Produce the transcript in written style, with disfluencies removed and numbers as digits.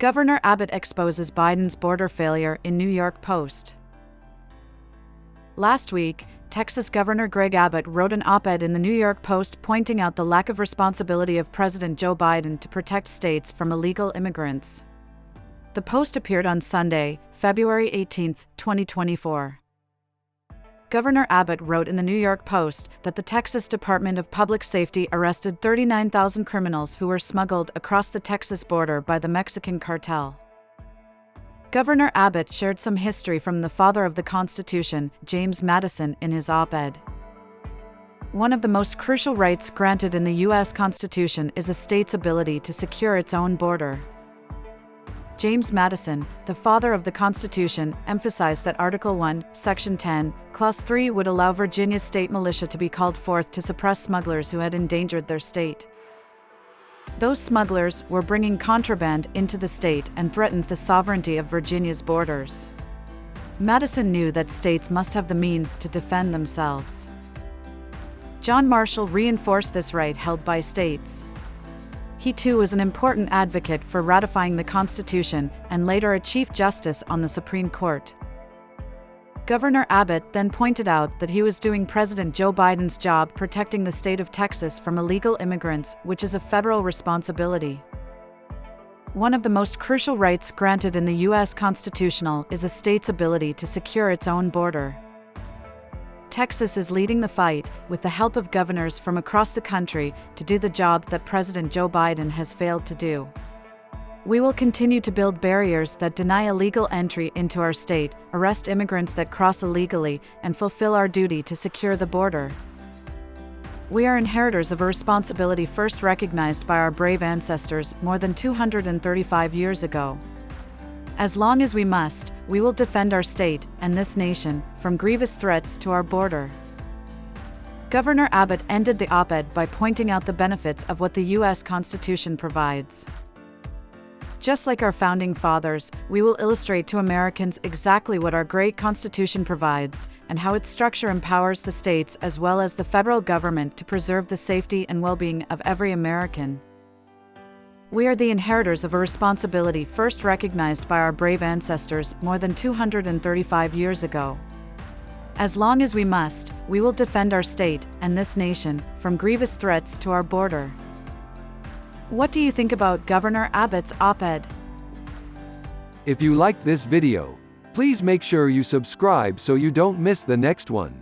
Governor Abbott exposes Biden's border failure in New York Post. Last week, Texas Governor Greg Abbott wrote an op-ed in the New York Post pointing out the lack of responsibility of President Joe Biden to protect states from illegal immigrants. The Post appeared on Sunday, February 18, 2024. Governor Abbott wrote in the New York Post that the Texas Department of Public Safety arrested 39,000 criminals who were smuggled across the Texas border by the Mexican cartel. Governor Abbott shared some history from the father of the Constitution, James Madison, in his op-ed. One of the most crucial rights granted in the U.S. Constitution is a state's ability to secure its own border. James Madison, the father of the Constitution, emphasized that Article 1, Section 10, Clause 3 would allow Virginia's state militia to be called forth to suppress smugglers who had endangered their state. Those smugglers were bringing contraband into the state and threatened the sovereignty of Virginia's borders. Madison knew that states must have the means to defend themselves. John Marshall reinforced this right held by states. He too was an important advocate for ratifying the Constitution and later a Chief Justice on the Supreme Court. Governor Abbott then pointed out that he was doing President Joe Biden's job protecting the state of Texas from illegal immigrants, which is a federal responsibility. One of the most crucial rights granted in the U.S. Constitution is a state's ability to secure its own border. Texas is leading the fight, with the help of governors from across the country, to do the job that President Joe Biden has failed to do. We will continue to build barriers that deny illegal entry into our state, arrest immigrants that cross illegally, and fulfill our duty to secure the border. We are inheritors of a responsibility first recognized by our brave ancestors more than 235 years ago. As long as we must, we will defend our state and this nation from grievous threats to our border. Governor Abbott ended the op-ed by pointing out the benefits of what the U.S. Constitution provides. Just like our founding fathers, we will illustrate to Americans exactly what our great Constitution provides and how its structure empowers the states as well as the federal government to preserve the safety and well-being of every American. We are the inheritors of a responsibility first recognized by our brave ancestors more than 235 years ago. As long as we must, we will defend our state and this nation from grievous threats to our border. What do you think about Governor Abbott's op-ed? If you liked this video, please make sure you subscribe so you don't miss the next one.